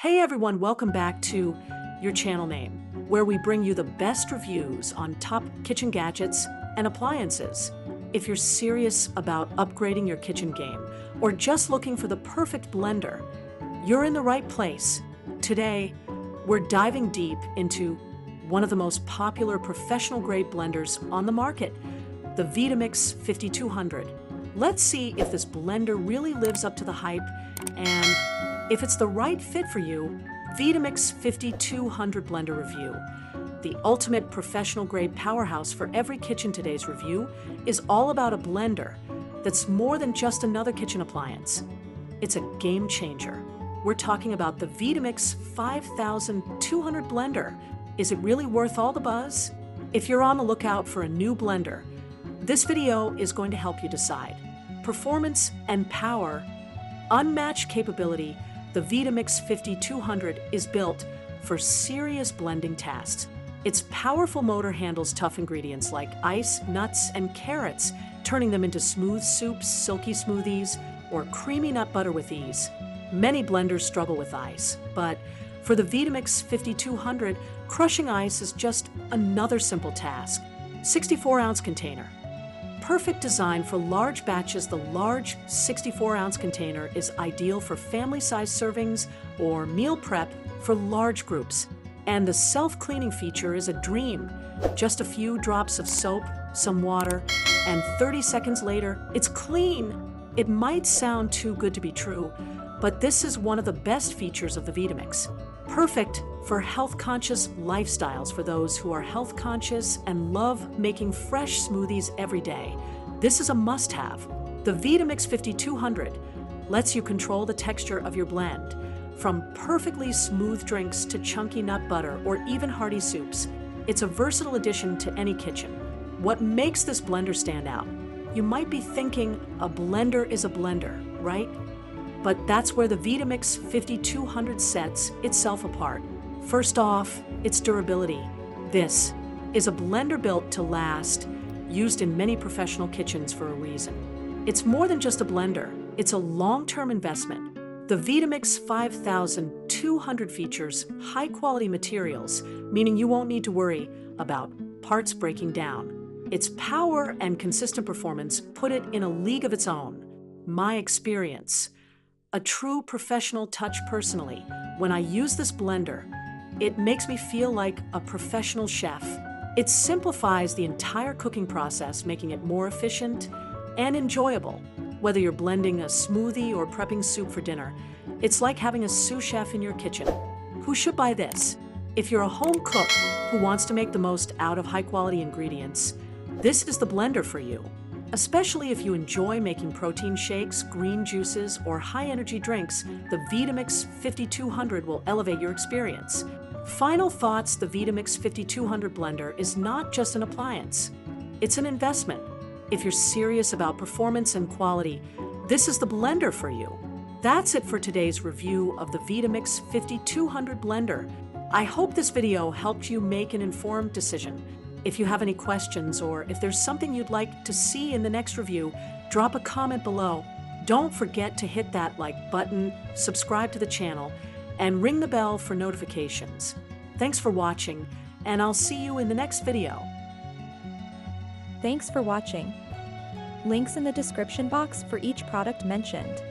Hey everyone, welcome back to your channel name, where we bring you the best reviews on top kitchen gadgets and appliances. If you're serious about upgrading your kitchen game or just looking for the perfect blender, you're in the right place. Today, we're diving deep into one of the most popular professional-grade blenders on the market, the Vitamix 5200. Let's see if this blender really lives up to the hype and if it's the right fit for you. Vitamix 5200 blender review. The ultimate professional-grade powerhouse for every kitchen. Today's review is all about a blender that's more than just another kitchen appliance. It's a game changer. We're talking about the Vitamix 5200 blender. Is it really worth all the buzz? If you're on the lookout for a new blender, this video is going to help you decide. Performance and power, unmatched capability. The Vitamix 5200 is built for serious blending tasks. Its powerful motor handles tough ingredients like ice, nuts, and carrots, turning them into smooth soups, silky smoothies, or creamy nut butter with ease. Many blenders struggle with ice, but for the Vitamix 5200, crushing ice is just another simple task. 64-ounce container. Perfect design for large batches. The large 64-ounce container is ideal for family-sized servings or meal prep for large groups. And the self-cleaning feature is a dream. Just a few drops of soap, some water, and 30 seconds later, it's clean. It might sound too good to be true, but this is one of the best features of the Vitamix. Perfect for health-conscious lifestyles. For those who are health-conscious and love making fresh smoothies every day, this is a must-have. The Vitamix 5200 lets you control the texture of your blend, from perfectly smooth drinks to chunky nut butter or even hearty soups. It's a versatile addition to any kitchen. What makes this blender stand out? You might be thinking a blender is a blender, right? But that's where the Vitamix 5200 sets itself apart. First off, its durability. This is a blender built to last, used in many professional kitchens for a reason. It's more than just a blender, it's a long-term investment. The Vitamix 5200 features high-quality materials, meaning you won't need to worry about parts breaking down. Its power and consistent performance put it in a league of its own. My experience. A true professional touch personally. When I use this blender, it makes me feel like a professional chef. It simplifies the entire cooking process, making it more efficient and enjoyable. Whether you're blending a smoothie or prepping soup for dinner, it's like having a sous chef in your kitchen. Who should buy this? If you're a home cook who wants to make the most out of high-quality ingredients, this is the blender for you. Especially if you enjoy making protein shakes, green juices, or high-energy drinks, the Vitamix 5200 will elevate your experience. Final thoughts. The Vitamix 5200 blender is not just an appliance. It's an investment. If you're serious about performance and quality, this is the blender for you. That's it for today's review of the Vitamix 5200 blender. I hope this video helped you make an informed decision. If you have any questions or if there's something you'd like to see in the next review, drop a comment below. Don't forget to hit that like button, subscribe to the channel, and ring the bell for notifications. Thanks for watching, and I'll see you in the next video. Thanks for watching. Links in the description box for each product mentioned.